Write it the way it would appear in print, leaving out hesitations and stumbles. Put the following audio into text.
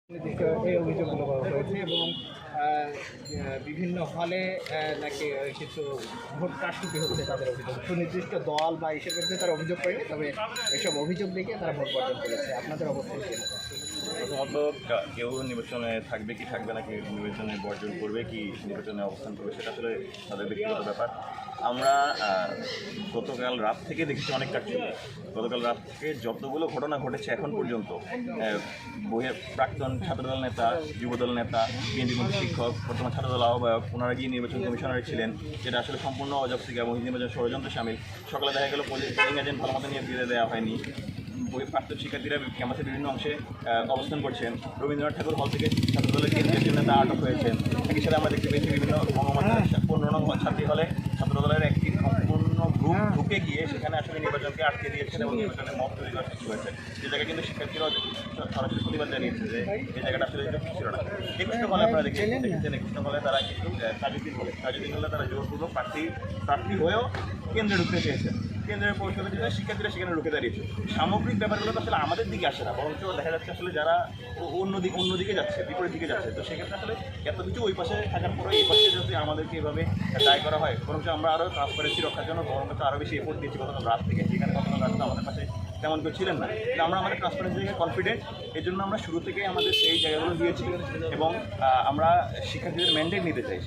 এই অভিযোগগুলো করা হয়েছে এবং বিভিন্ন হলে নাকি কিছু ভোট কারচুপি হচ্ছে তাদের অভিযোগ। সুনির্দিষ্ট দল বা হিসেবে বিরুদ্ধে তারা অভিযোগ করেনি, তবে এসব অভিযোগ দেখে তারা ভোট বর্জন করেছে। আপনাদের অবস্থান কি? প্রথমত কেউ নির্বাচনে থাকবে কি থাকবে না, কি নির্বাচনে বর্জন করবে কি নির্বাচনে অবস্থান করবে, সেটা আসলে তাদের ব্যক্তিগত ব্যাপার। আমরা গতকাল রাত থেকে দেখেছি অনেক কারচুপি। গতকাল রাত থেকে যতগুলো ঘটনা ঘটেছে এখন পর্যন্ত, বইয়ের প্রাক্তন ছাত্রদল নেতা, যুবদল নেতা, বিএনপি মন্ত্রী, শিক্ষক, বর্তমান ছাত্রদল আহ্বায়ক, ওনারা গিয়ে নির্বাচন কমিশনার ছিলেন, যেটা আসলে সম্পূর্ণ অজস্রিক এবং নির্বাচন ষড়যন্ত্র সামিল। সকালে দেখা গেল পোলিং এজেন্ট ভালো মতো নিয়ে দিয়ে দেওয়া হয়নি। প্রাক্তন শিক্ষার্থীরা ক্যাম্পাসের বিভিন্ন অংশে অবস্থান করছেন। রবীন্দ্রনাথ ঠাকুর হল থেকে ছাত্রদলের কেন্দ্রীয় নেতা আটক হয়েছেন। একই সাথে আমরা দেখতে পেয়েছি বিভিন্ন বঙ্গবন্ধু 15 নং ছাত্রী হলে ছাত্রদলের একটি সম্পূর্ণ গ্রুপ ঢুকে গিয়ে সেখানে আসলে নির্বাচনকে আটকে দিয়েছেন এবং নির্বাচনের মত তৈরি করার সৃষ্টি হয়েছে। যে জায়গায় কিন্তু শিক্ষার্থীরাও সরাসরি প্রতিবাদ জানিয়েছে যে এই জায়গাটা আসলে ছিল না। 21 হলে আপনারা দেখেছেন 21 হলে তারা কিন্তু তাজুদ্দিন হলে তারা জোরপূর্বক প্রার্থী হয়েও কেন্দ্রে ঢুকতে চেয়েছেন। কেন্দ্রের পরিষদের জন্য শিক্ষার্থীরা সেখানে রুখে দাঁড়িয়েছে। সামগ্রিক ব্যাপারগুলো তো আসলে আমাদের দিকে আসে না, বরঞ্চ দেখা যাচ্ছে আসলে যারা অন্যদিকে যাচ্ছে, বিপরীত দিকে যাচ্ছে। তো সেক্ষেত্রে আসলে এত কিছু ওই পাশে থাকার পরে এই পাশে যদি আমাদেরকে এইভাবে দায় করা হয়, বরঞ্চ আমরা আরও ট্রান্সপারেন্সি রক্ষার জন্য বরঞ্চ আরও বেশি এফোর্ট দিয়েছি গতকাল রাত থেকে। যেখানে গতকাল রাত আমাদের পাশে তেমন কেউ ছিলেন না, কিন্তু আমরা আমাদের ট্রান্সপারেন্সি থেকে কনফিডেন্ট। এই জন্য আমরা শুরু থেকেই আমাদের সেই জায়গাগুলো দিয়েছি এবং আমরা শিক্ষার্থীদের ম্যান্ডেট নিতে চাই।